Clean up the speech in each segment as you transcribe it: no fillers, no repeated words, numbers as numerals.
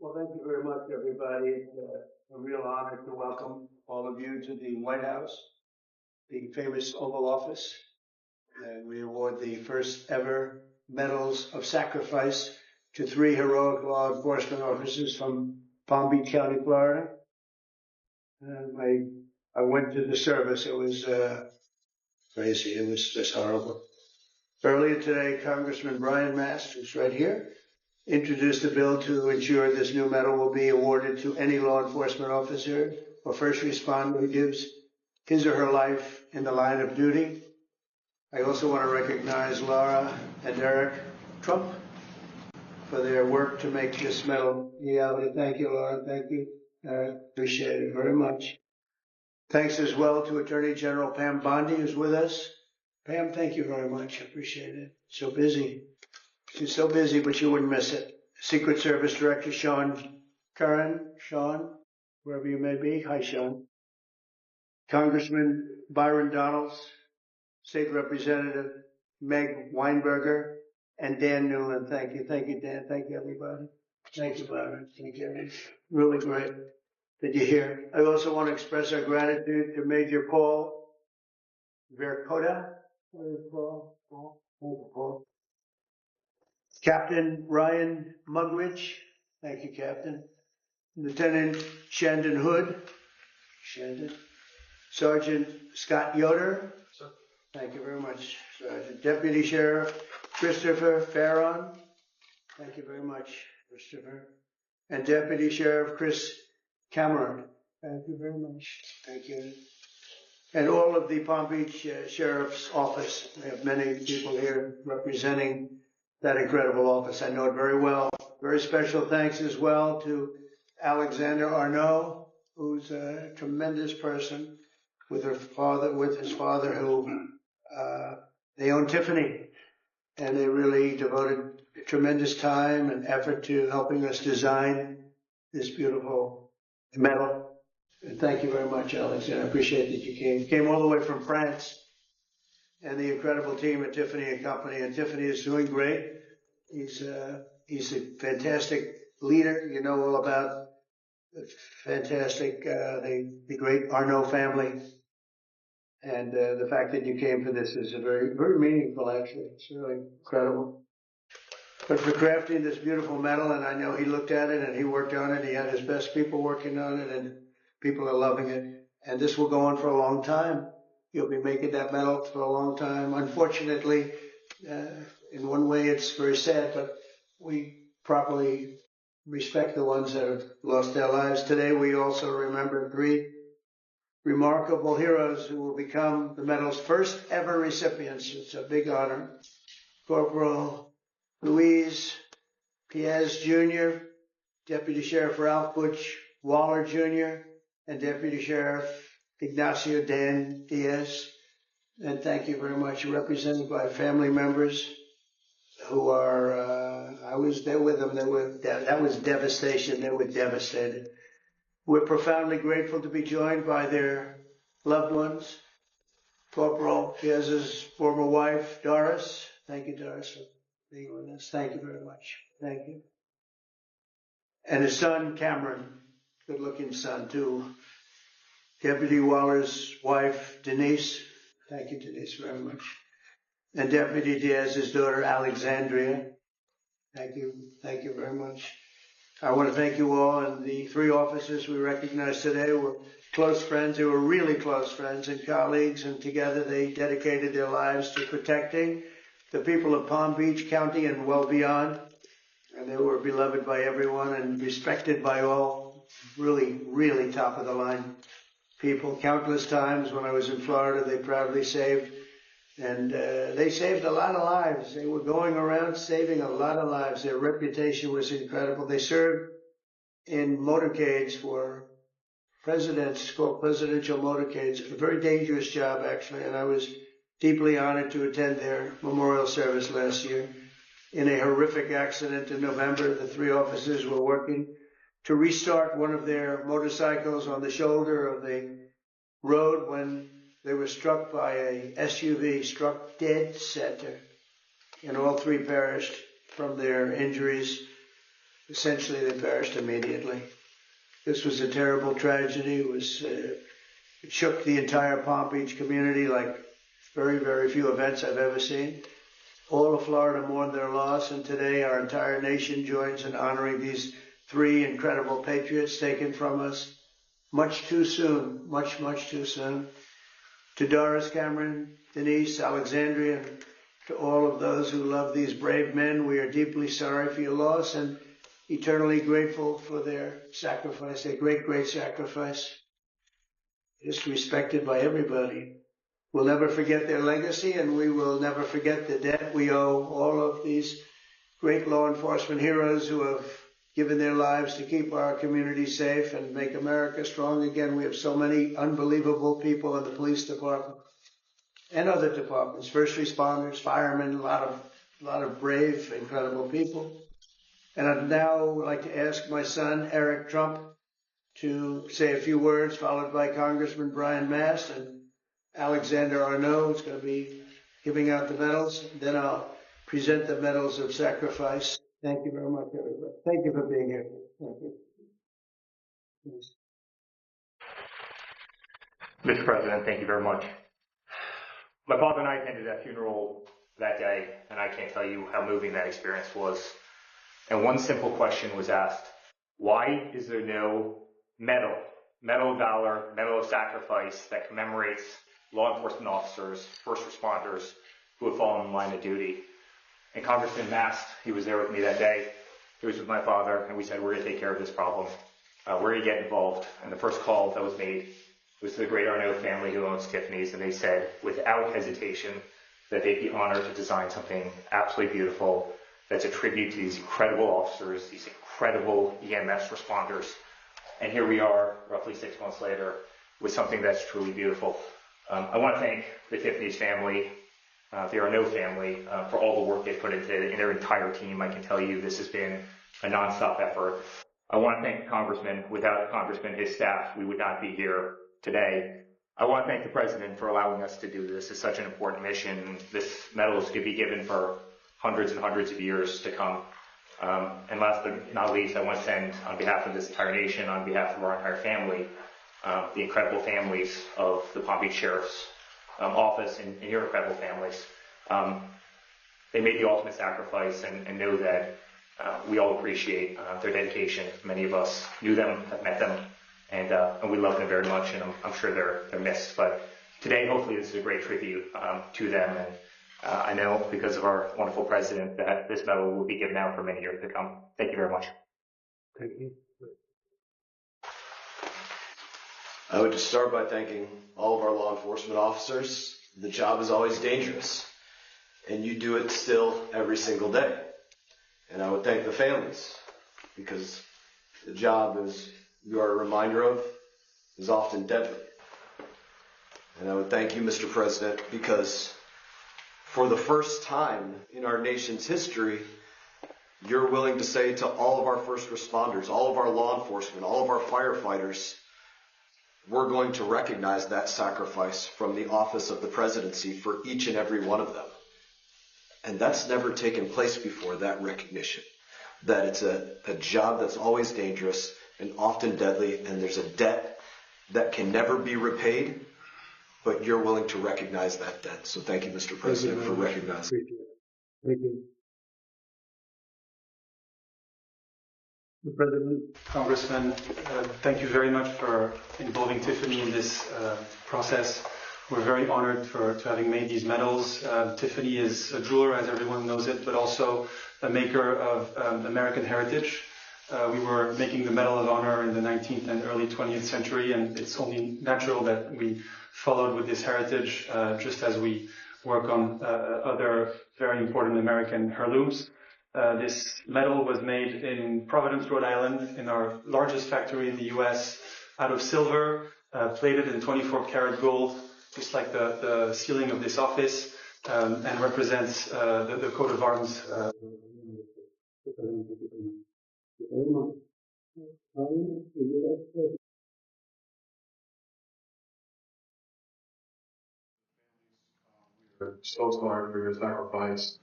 Well, thank you very much, everybody. It's a real honor to welcome all of you to the White House, the famous Oval Office. And we award the first ever Medals of Sacrifice to 3 heroic law enforcement officers from Palm Beach County, Florida. And I went to the service. It was crazy. It was just horrible. Earlier today, Congressman Brian Mast, who's right here, introduced a bill to ensure this new medal will be awarded to any law enforcement officer or first responder who gives his or her life in the line of duty. I also want to recognize Laura and Eric Trump for their work to make this medal reality. Thank you, Laura. Thank you. Appreciate it very much. Thanks as well to Attorney General Pam Bondi, who's with us. Pam, thank you very much. I appreciate it. So busy. She's so busy, but you wouldn't miss it. Secret Service Director Sean Curran, Sean, wherever you may be. Hi, Sean. Congressman Byron Donalds, State Representative Meg Weinberger, and Dan Newland. Thank you. Thank you, Dan. Thank you, everybody. Thank you, Byron. Thank you. Really great that you're here. I also want to express our gratitude to Major Paul Vercoda. Where is Paul? Paul? Thank you, Paul. Captain Ryan Mugridge. Thank you, Captain. Lieutenant Shandon Hood. Shandon. Sergeant Scott Yoder. Thank you very much, Sergeant. Deputy Sheriff Christopher Farron. Thank you very much, Christopher. And Deputy Sheriff Chris Cameron. Thank you very much. Thank you. And all of the Palm Beach Sheriff's Office. We have many people here representing that incredible office. I know it very well. Very special thanks as well to Alexander Arnault, who's a tremendous person with his father who they own Tiffany, and they really devoted tremendous time and effort to helping us design this beautiful medal. And thank you very much, Alexander. I appreciate that you came. You came all the way from France, and the incredible team at Tiffany and Company. And Tiffany is doing great. He's a fantastic leader. You know all about the fantastic, the great Arnault family. And the fact that you came for this is a very, very meaningful, actually. It's really incredible. But for crafting this beautiful medal, and I know he looked at it and he worked on it. He had his best people working on it, and people are loving it. And this will go on for a long time. You'll be making that medal for a long time. Unfortunately, in one way it's very sad, but we properly respect the ones that have lost their lives. Today we also remember 3 remarkable heroes who will become the medal's first ever recipients. It's a big honor. Corporal Luis Piez Jr., Deputy Sheriff Ralph Butch Waller Jr., and Deputy Sheriff Ignacio Dan Diaz. And thank you very much. Represented by family members who are, I was there with them. That was devastation. They were devastated. We're profoundly grateful to be joined by their loved ones. Corporal Piez's former wife, Doris. Thank you, Doris, for being with us. Thank you very much. Thank you. And his son, Cameron, good-looking son, too. Deputy Waller's wife, Denise. Thank you, Denise, very much. And Deputy Diaz's daughter, Alexandria. Thank you. Thank you very much. I want to thank you all, and the 3 officers we recognize today were close friends. They were really close friends and colleagues, and together they dedicated their lives to protecting the people of Palm Beach County and well beyond. And they were beloved by everyone and respected by all. Really, really top of the line people. Countless times when I was in Florida, they proudly saved. And they saved a lot of lives. They were going around saving a lot of lives. Their reputation was incredible. They served in motorcades for presidents, called presidential motorcades. A very dangerous job, actually. And I was deeply honored to attend their memorial service last year. In a horrific accident in November, the 3 officers were working to restart one of their motorcycles on the shoulder of the road when they were struck by a SUV, struck dead center, and all 3 perished from their injuries. essentially they perished immediately. This was a terrible tragedy. It shook the entire Palm Beach community like very, very few events I've ever seen. All of Florida mourned their loss, and today our entire nation joins in honoring these three incredible patriots taken from us much too soon, much, much too soon. To Doris, Cameron, Denise, Alexandria, and to all of those who love these brave men, we are deeply sorry for your loss and eternally grateful for their sacrifice, their great, great sacrifice. Just respected by everybody. We'll never forget their legacy, and we will never forget the debt we owe all of these great law enforcement heroes who have given their lives to keep our community safe and make America strong again. We have so many unbelievable people in the police department and other departments, first responders, firemen, a lot of brave, incredible people. And I'd now like to ask my son, Eric Trump, to say a few words, followed by Congressman Brian Mast and Alexander Arnault is going to be giving out the medals. Then I'll present the medals of sacrifice. Thank you very much, everybody. Thank you for being here. Thank you. Yes. Mr. President, thank you very much. My father and I attended that funeral that day, and I can't tell you how moving that experience was. And one simple question was asked: why is there no medal of valor, medal of sacrifice that commemorates law enforcement officers, first responders who have fallen in line of duty? And Congressman Mast, he was there with me that day. He was with my father, and we said, we're going to take care of this problem. We're going to get involved. And the first call that was made was to the great Arnault family who owns Tiffany's, and they said, without hesitation, that they'd be honored to design something absolutely beautiful that's a tribute to these incredible officers, these incredible EMS responders. And here we are, roughly 6 months later, with something that's truly beautiful. I want to thank the Tiffany's family, the Arnault family, for all the work they've put into it, and their entire team. I can tell you this has been a nonstop effort. I want to thank the Congressman. Without the Congressman, his staff, we would not be here today. I want to thank the President for allowing us to do this. It's such an important mission. This medal is going to be given for hundreds and hundreds of years to come. And last but not least, I want to send, on behalf of this entire nation, on behalf of our entire family, the incredible families of the Palm Beach Sheriff's Office and your incredible families. They made the ultimate sacrifice, and know that we all appreciate their dedication. Many of us knew them, have met them, and we love them very much, and I'm sure they're missed. But today, hopefully, this is a great tribute to them, and I know, because of our wonderful president, that this medal will be given out for many years to come. Thank you very much. Thank you. I would just start by thanking all of our law enforcement officers. The job is always dangerous, and you do it still every single day. And I would thank the families, because the job, as you are a reminder of, is often deadly. And I would thank you, Mr. President, because for the first time in our nation's history, you're willing to say to all of our first responders, all of our law enforcement, all of our firefighters, we're going to recognize that sacrifice from the office of the presidency for each and every one of them. And that's never taken place before, that recognition, that it's a job that's always dangerous and often deadly, and there's a debt that can never be repaid, but you're willing to recognize that debt. So thank you, Mr. President, for recognizing. Thank you. The President. Congressman, thank you very much for involving Tiffany in this process. We're very honored to having made these medals. Tiffany is a jeweler, as everyone knows it, but also a maker of American heritage. We were making the Medal of Honor in the 19th and early 20th century, and it's only natural that we followed with this heritage, just as we work on other very important American heirlooms. This medal was made in Providence, Rhode Island, in our largest factory in the U.S., out of silver, plated in 24-karat gold, just like the ceiling of this office, and represents the coat of arms. We're so sorry for your sacrifice,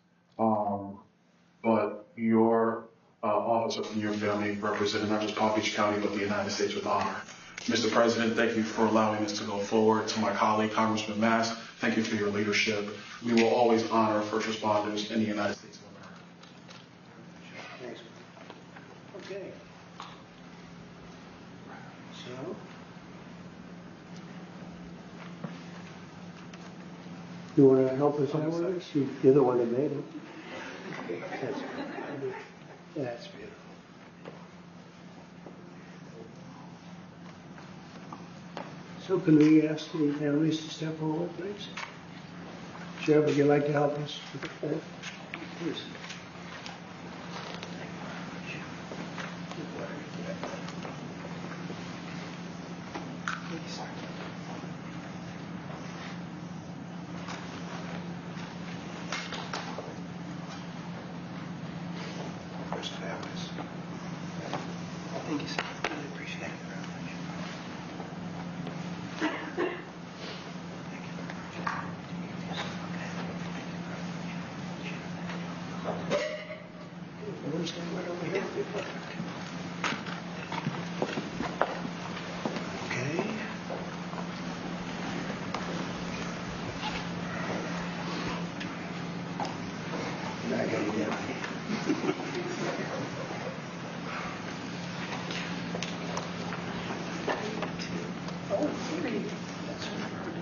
but your office also from your family, representing not just Palm Beach County, but the United States with honor. Mr. President, thank you for allowing us to go forward. To my colleague, Congressman Mass, thank you for your leadership. We will always honor first responders in the United States of America. Thanks. Okay. So, you want to help us out with this? You're the one that made it. That's beautiful. So can we ask the families to step forward, please? Sheriff, would you like to help us with the form? Please. First families. Thank you, sir. Really appreciate it very much. Stand right over here. Okay. Now I got it down. Oh, three. That's what I heard.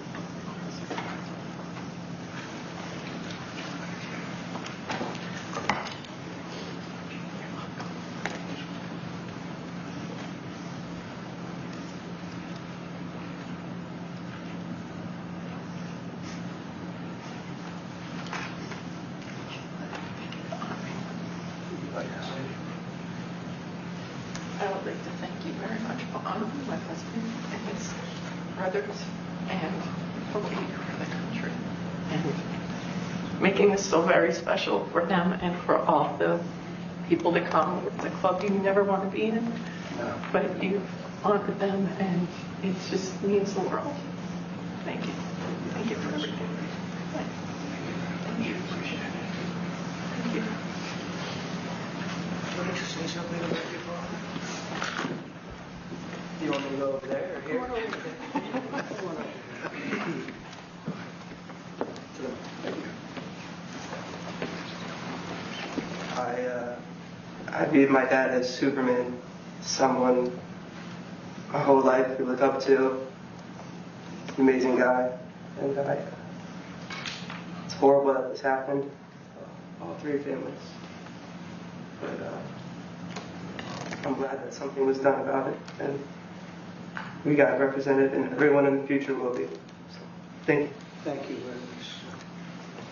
I would like to thank you very much for honoring my husband and his brothers and for being for the country and making this so very special for them and for all the people that come with the club you never want to be in, but you've honored them and it just means the world. Thank you. Thank you for everything. Thank you. Thank you. Would you say something about your father? You want me to go over there or here? Come on over there. Come on over there. I viewed my dad as Superman, someone my whole life we look up to, amazing guy, and it's horrible that this happened, all three families, but I'm glad that something was done about it, and we got represented, and everyone in the future will be. So, thank you. Thank you very much.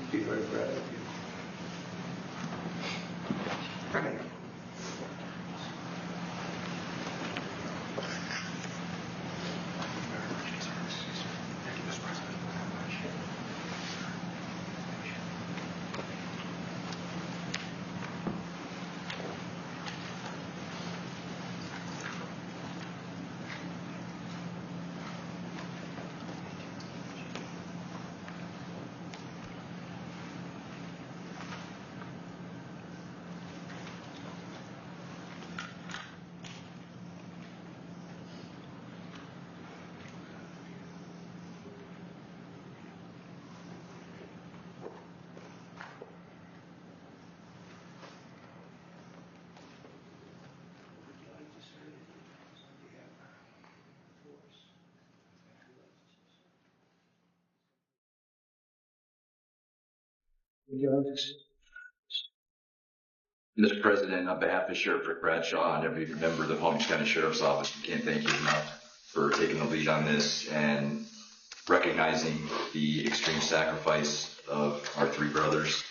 I'd be very proud of you. Thank you. Mr. President, on behalf of Sheriff Rick Bradshaw and every member of the Palm Beach County Sheriff's Office, we can't thank you enough for taking the lead on this and recognizing the extreme sacrifice of our three brothers.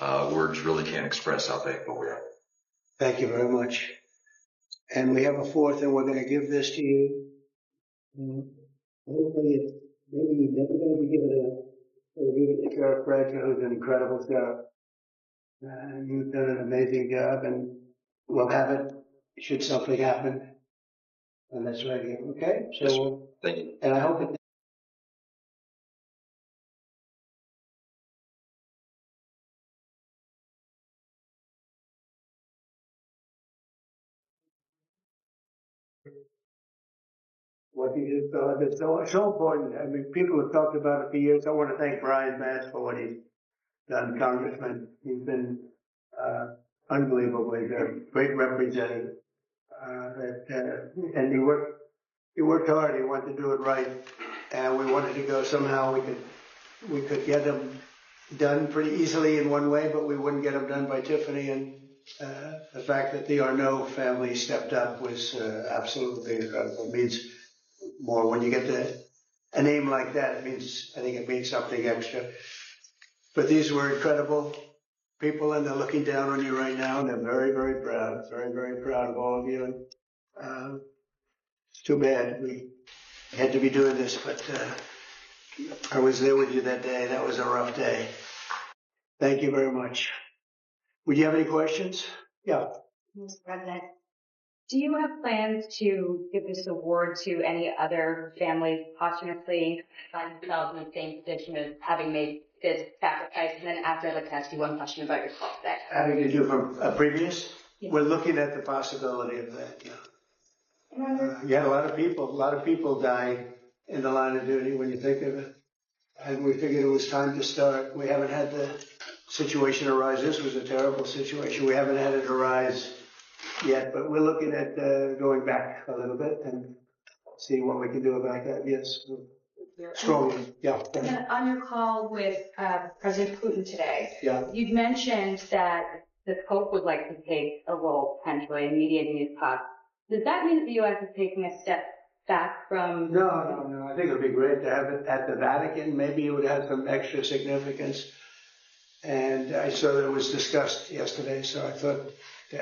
Words really can't express how thankful we are. Thank you very much. And we have a fourth, and we're going to give this to you. Hopefully, maybe you're never going to be given it. We'll give it to Sheriff Bradshaw, who's an incredible sheriff. You've done an amazing job, and we'll have it should something happen. And that's right here, okay? So, Yes, thank you. And I hope it What he did, it's so important. I mean, people have talked about it for years. I want to thank Brian Bass for what he's done, Congressman. He's been unbelievably good, great representative. And he worked hard. He wanted to do it right, and we wanted to go somehow. We could get them done pretty easily in one way, but we wouldn't get them done by Tiffany. And the fact that the Arnault family stepped up was absolutely incredible. It means more when you get a name like that. I think it means something extra. But these were incredible people, and they're looking down on you right now, and they're very, very proud, very, very proud of all of you. And it's too bad we had to be doing this, but I was there with you that day. That was a rough day. Thank you very much. Would you have any questions? Yeah. Mr. President, do you have plans to give this award to any other families posthumously find themselves in the same position as having made this sacrifice? And then after, I'd like to ask you one question about your call today. Having to do from a previous? Yes. We're looking at the possibility of that, yeah. You had a lot of people dying in the line of duty when you think of it. And we figured it was time to start. We haven't had the situation arise. This was a terrible situation. We haven't had it arise yet, but we're looking at going back a little bit and see what we can do about that. Yes, strongly. Yeah. And then on your call with President Putin today, Yeah. you'd mentioned that the Pope would like to take a role potentially in mediating these talks. Does that mean that the U.S. is taking a step back from? No. I think it would be great to have it at the Vatican. Maybe it would have some extra significance. And I saw that it was discussed yesterday, so I thought,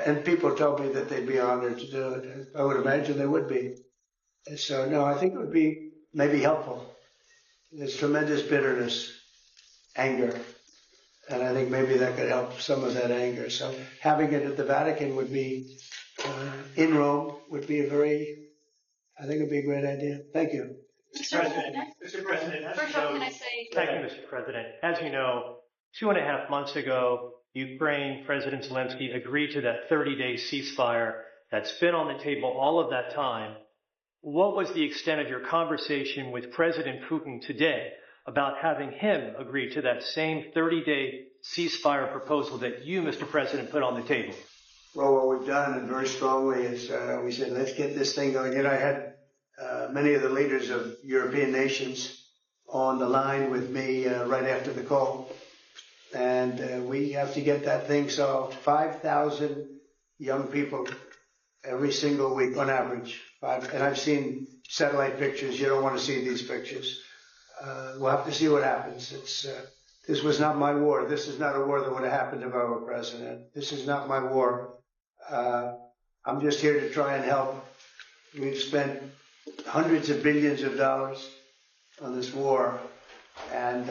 and people told me that they'd be honored to do it. I would imagine they would be. So, no, I think it would be maybe helpful. There's tremendous bitterness, anger, and I think maybe that could help some of that anger. So having it at the Vatican would be, in Rome, would be I think it'd be a great idea. Thank you. Mr. President, First off, can I say... Thank you, Mr. President. As you know, 2.5 months ago, Ukraine President Zelensky agreed to that 30-day ceasefire that's been on the table all of that time. What was the extent of your conversation with President Putin today about having him agree to that same 30-day ceasefire proposal that you, Mr. President, put on the table? Well, what we've done, and very strongly, is we said, let's get this thing going. You know, I had many of the leaders of European nations on the line with me right after the call. And we have to get that thing solved. 5,000 young people every single week on average. And I've seen satellite pictures. You don't want to see these pictures. We'll have to see what happens. This was not my war. This is not a war that would have happened if I were president. This is not my war. I'm just here to try and help. We've spent hundreds of billions of dollars on this war. And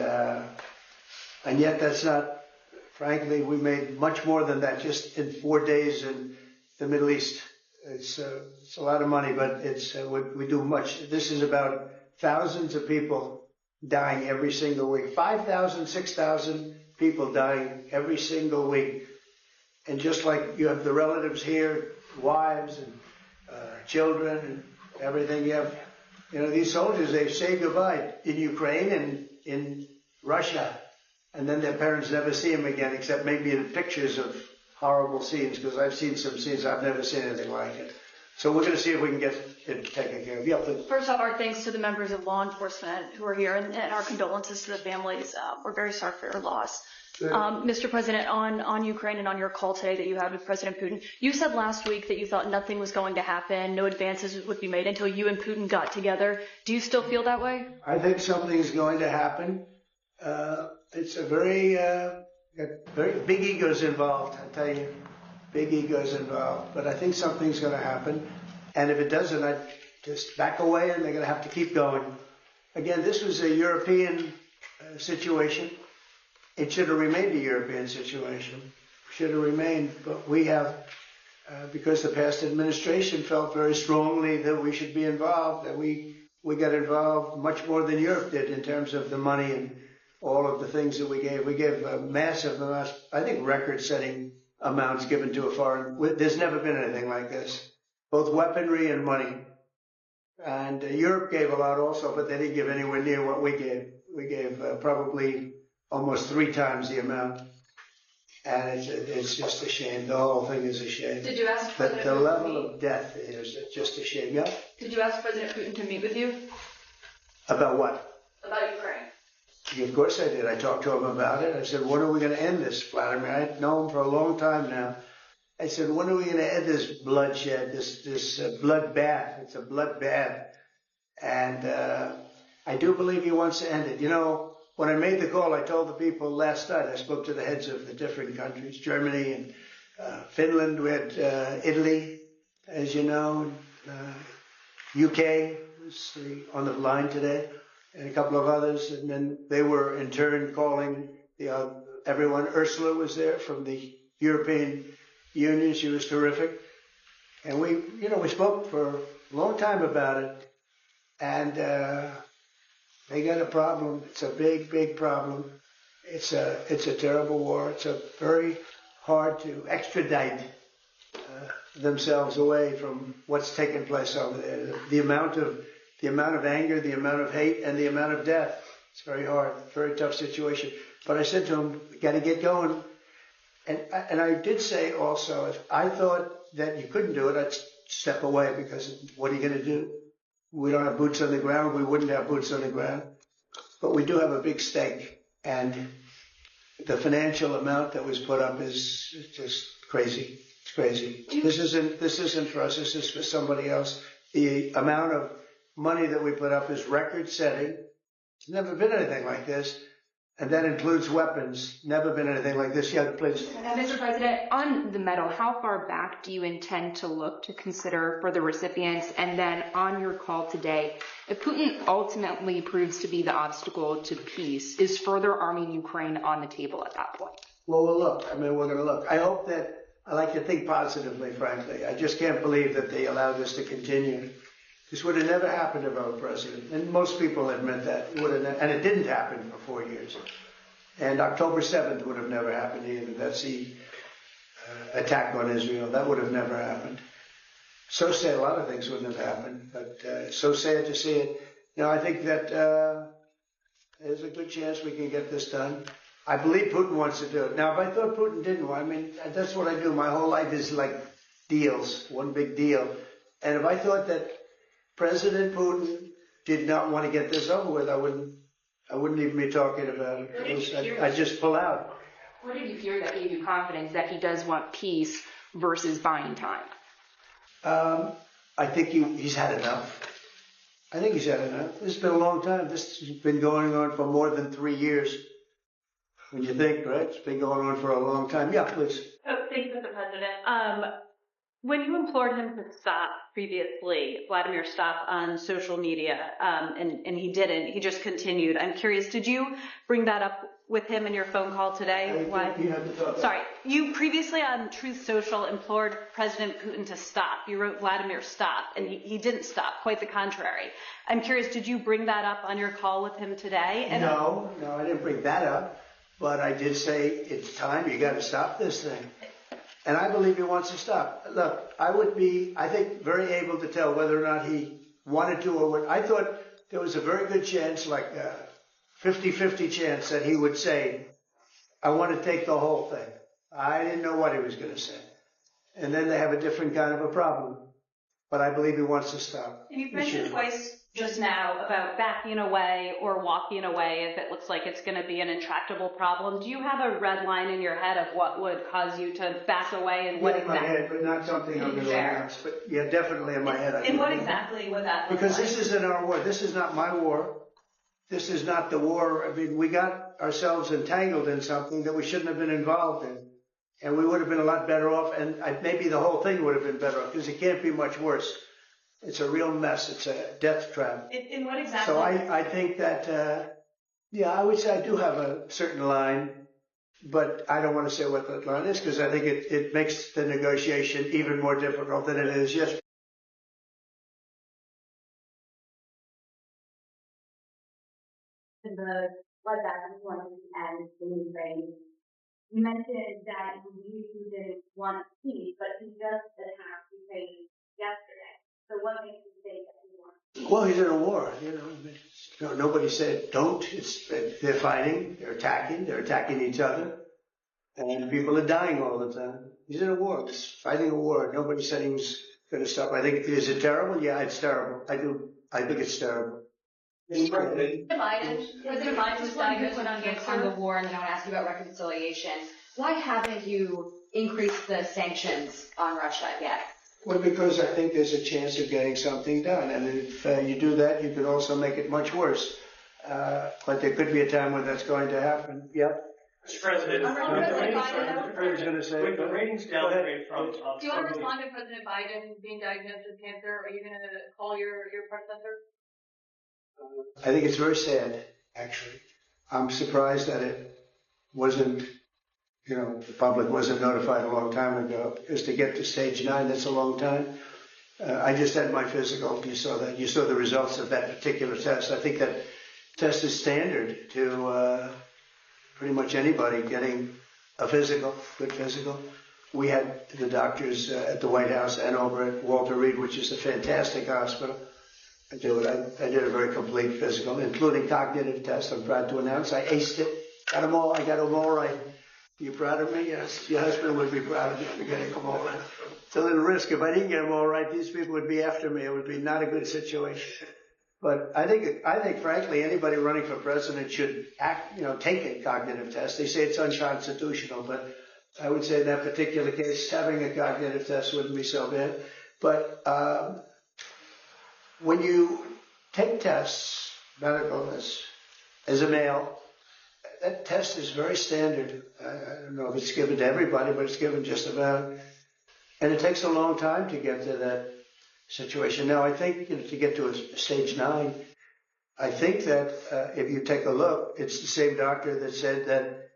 yet that's not, frankly, we made much more than that just in 4 days in the Middle East. It's a lot of money, but we do much. This is about thousands of people dying every single week. 5,000, 6,000 people dying every single week. And just like you have the relatives here, wives and children and everything, you have, these soldiers, they say goodbye in Ukraine and in Russia. And then their parents never see them again, except maybe in pictures of horrible scenes, because I've seen some scenes, I've never seen anything like it. So we're going to see if we can get it taken care of. Yeah, please. First off, our thanks to the members of law enforcement who are here, and our condolences to the families. We're very sorry for your loss. Mr. President, on Ukraine and on your call today that you had with President Putin, you said last week that you thought nothing was going to happen, no advances would be made until you and Putin got together. Do you still feel that way? I think something's going to happen. It's a very big egos involved, I tell you. Big egos involved. But I think something's going to happen. And if it doesn't, I'd just back away and they're going to have to keep going. Again, this was a European situation. It should have remained a European situation. Should have remained. But we have, because the past administration felt very strongly that we should be involved, that we got involved much more than Europe did in terms of the money and all of the things that we gave. We gave massive amounts, I think record-setting amounts given to a foreign. There's never been anything like this. both weaponry and money. And Europe gave a lot also, but they didn't give anywhere near what we gave. We gave probably almost 3 times the amount. And it's just a shame. The whole thing is a shame. Did you ask President The Putin level of death is just a shame. Yeah? Did you ask President Putin to meet with you? About what? About Ukraine. Of course I did. I talked to him about it. I said, when are we going to end this, Vladimir? I've known him for a long time now. I said, when are we going to end this bloodshed, this bloodbath? It's a bloodbath. And I do believe he wants to end it. You know, when I made the call, I told the people last night, I spoke to the heads of the different countries, Germany and Finland. We had Italy, as you know, UK was on the line today, and a couple of others. And then they were in turn calling everyone. Ursula was there from the European Union. She was terrific. And we spoke for a long time about it. And they got a problem. It's a big, big problem. It's a terrible war. It's very hard to extradite themselves away from what's taking place over there. The amount of anger, the amount of hate, and the amount of death. It's very hard. Very tough situation. But I said to him, we got to get going. And I did say also, if I thought that you couldn't do it, I'd step away, because what are you going to do? We don't have boots on the ground. We wouldn't have boots on the ground. But we do have a big stake. And the financial amount that was put up is just crazy. It's crazy. This isn't for us. This is for somebody else. The amount of money that we put up is record-setting. It's never been anything like this. And that includes weapons. Never been anything like this. Yeah, please. Mr. President, on the medal, how far back do you intend to look to consider for the recipients? And then on your call today, if Putin ultimately proves to be the obstacle to peace, is further arming Ukraine on the table at that point? Well, we'll look. I mean, we're going to look. I hope that, I like to think positively, frankly. I just can't believe that they allowed this to continue. This would have never happened if I were president. And most people admit that. And it didn't happen for 4 years. And October 7th would have never happened either. That's the attack on Israel. That would have never happened. So sad, a lot of things wouldn't have happened. But so sad to see it. You know, I think that there's a good chance we can get this done. I believe Putin wants to do it. Now, if I thought Putin didn't, I mean, that's what I do. My whole life is like deals, one big deal. And if I thought that President Putin did not want to get this over with, I wouldn't even be talking about it. I'd just pull out. What did you hear that gave you confidence that he does want peace versus buying time? I think he's had enough. I think he's had enough. This has been a long time. This has been going on for more than 3 years. When you think, right? It's been going on for a long time. Yeah, please. Oh, thank you, Mr. President. When you implored him to stop previously, Vladimir, stop on social media, and he didn't, he just continued. I'm curious, did you bring that up with him in your phone call today? Why? You have to talk. Sorry, you previously on Truth Social implored President Putin to stop. You wrote Vladimir, stop, and he didn't stop, quite the contrary. I'm curious, did you bring that up on your call with him today? And No, I didn't bring that up, but I did say it's time, you got to stop this thing. And I believe he wants to stop. Look, I would be, I think, very able to tell whether or not he wanted to or would. I thought there was a very good chance, like a 50-50 chance, that he would say, I want to take the whole thing. I didn't know what he was going to say. And then they have a different kind of a problem. But I believe he wants to stop. And you've mentioned twice just now about backing away or walking away if it looks like it's going to be an intractable problem. Do you have a red line in your head of what would cause you to back away and what in my head, but not something I'm going to announce. But yeah, definitely in my head. And what exactly would that look Because like? this isn't our war. This is not my war. This is not the war. I mean, we got ourselves entangled in something that we shouldn't have been involved in. And we would have been a lot better off. And maybe the whole thing would have been better off, because it can't be much worse. It's a real mess. It's a death trap. In what exactly? So I think that, I would say I do have a certain line, but I don't want to say what that line is, because I think it makes the negotiation even more difficult than it is. Yes. The bloodbath is going to end in Ukraine. You mentioned that you didn't want peace, but he just attacked Ukraine yesterday. Well, he's in a war, nobody said don't. They're fighting, they're attacking each other, and people are dying all the time. He's in a war, he's fighting a war. Nobody said he was going to stop. I think, is it terrible? Yeah, it's terrible. I think it's terrible. President Biden was diagnosed with cancer on the war, and then I want to ask you about reconciliation. Why haven't you increased the sanctions on Russia yet? Well, because I think there's a chance of getting something done, and if you do that, you could also make it much worse. But there could be a time when that's going to happen. Yep. Mr. President, with the ratings downgrade from. Do you want to respond to President Biden being diagnosed with cancer? Are you going to call your predecessor? I think it's very sad, actually. I'm surprised that it wasn't, the public wasn't notified a long time ago, because to get to stage 9, that's a long time. I just had my physical. You saw that. You saw the results of that particular test. I think that test is standard to pretty much anybody getting a physical, good physical. We had the doctors at the White House and over at Walter Reed, which is a fantastic hospital. I did a very complete physical, including cognitive tests. I'm proud to announce I aced it. I got them all right. Are you proud of me? Yes. Your husband would be proud of me for getting them all right. It's a little risk. If I didn't get them all right, these people would be after me. It would be not a good situation. But I think, frankly, anybody running for president should take a cognitive test. They say it's unconstitutional, but I would say in that particular case, having a cognitive test wouldn't be so bad. But when you take tests, medical, as a male, that test is very standard. I don't know if it's given to everybody, but it's given just about. And it takes a long time to get to that situation. Now, I think to get to a stage 9, I think that if you take a look, it's the same doctor that said that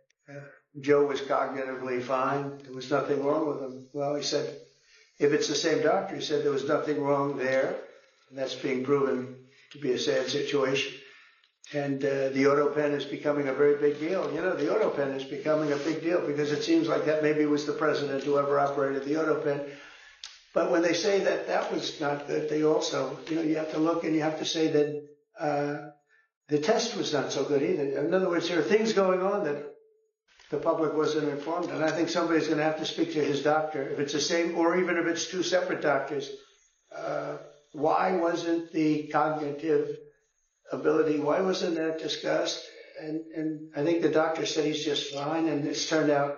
Joe was cognitively fine. There was nothing wrong with him. Well, he said, if it's the same doctor, he said there was nothing wrong there. And that's being proven to be a sad situation. And the auto pen is becoming a very big deal. The auto pen is becoming a big deal because it seems like that maybe was the president who ever operated the auto pen. But when they say that that was not good, they also, you have to look and you have to say that the test was not so good either. In other words, there are things going on that the public wasn't informed. And I think somebody's going to have to speak to his doctor, if it's the same, or even if it's 2 separate doctors. Why wasn't the cognitive ability, why wasn't that discussed? And I think the doctor said he's just fine, and it's turned out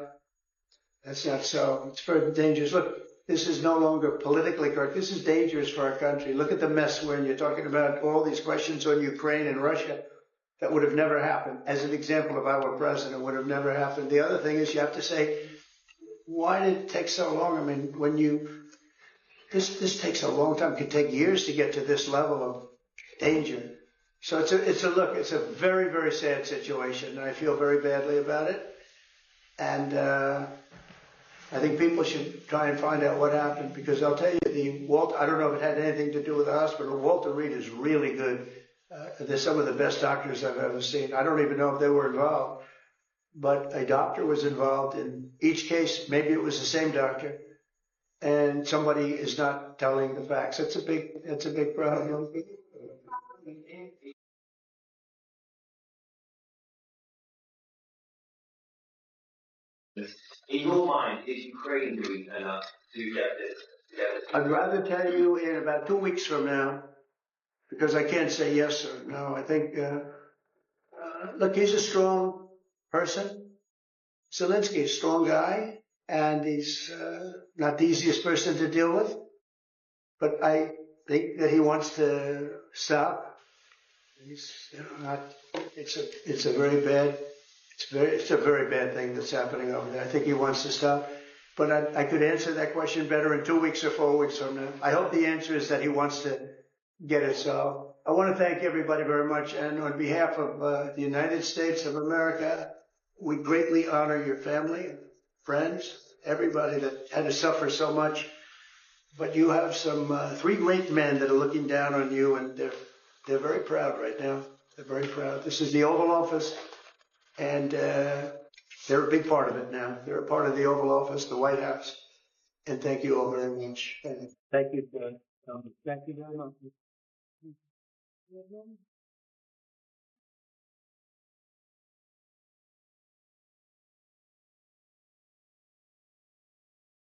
that's not so. It's very dangerous. Look, this is no longer politically correct. This is dangerous for our country. Look at the mess we're in. You're talking about all these questions on Ukraine and Russia. That would have never happened. As an example of our president, would have never happened. The other thing is you have to say, why did it take so long? I mean, this takes a long time. It could take years to get to this level of danger. So it's a very, very sad situation. And I feel very badly about it. And I think people should try and find out what happened, because I'll tell you, I don't know if it had anything to do with the hospital. Walter Reed is really good. They're some of the best doctors I've ever seen. I don't even know if they were involved, but a doctor was involved in each case. Maybe it was the same doctor, and somebody is not telling the facts. It's a big problem. In your mind, is Ukraine doing enough to get this? I'd rather tell you in about 2 weeks from now, because I can't say yes or no. I think, look, he's a strong person. Zelensky is a strong guy, and he's not the easiest person to deal with. But I think that he wants to stop. He's not. It's a very bad thing that's happening over there. I think he wants to stop. But I could answer that question better in 2 weeks or 4 weeks from now. I hope the answer is that he wants to get it solved. I want to thank everybody very much. And on behalf of the United States of America, we greatly honor your family, friends, everybody that had to suffer so much. But you have some 3 great men that are looking down on you, and they're very proud right now. They're very proud. This is the Oval Office. And they're a big part of it now. They're a part of the Oval Office, the White House. And thank you all very much. Thank you, John. Thank you very much. with him.